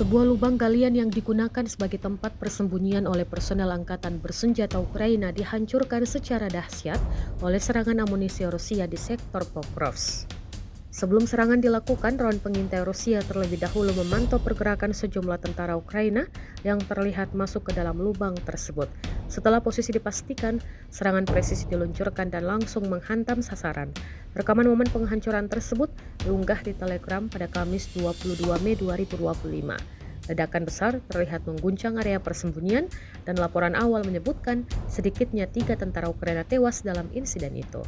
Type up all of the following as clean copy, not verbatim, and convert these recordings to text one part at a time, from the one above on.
Sebuah lubang galian yang digunakan sebagai tempat persembunyian oleh personel angkatan bersenjata Ukraina dihancurkan secara dahsyat oleh serangan amunisi Rusia di sektor Pokrovsk. Sebelum serangan dilakukan, drone pengintai Rusia terlebih dahulu memantau pergerakan sejumlah tentara Ukraina yang terlihat masuk ke dalam lubang tersebut. Setelah posisi dipastikan, serangan presisi diluncurkan dan langsung menghantam sasaran. Rekaman momen penghancuran tersebut diunggah di Telegram pada Kamis 22 Mei 2025. Ledakan besar terlihat mengguncang area persembunyian dan laporan awal menyebutkan sedikitnya 3 tentara Ukraina tewas dalam insiden itu.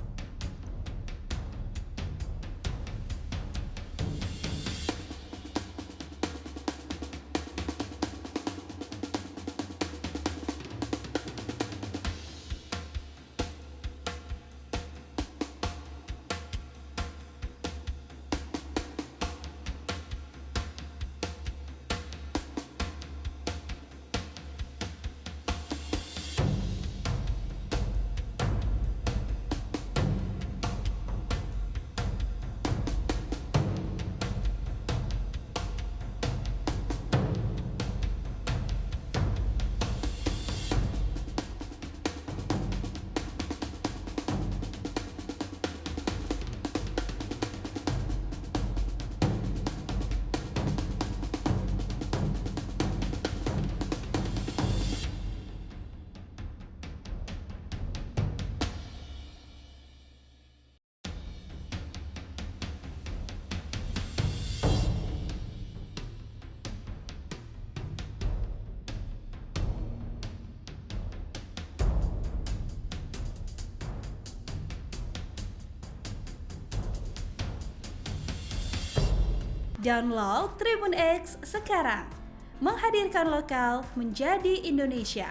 Download Tribun X sekarang, menghadirkan lokal menjadi Indonesia.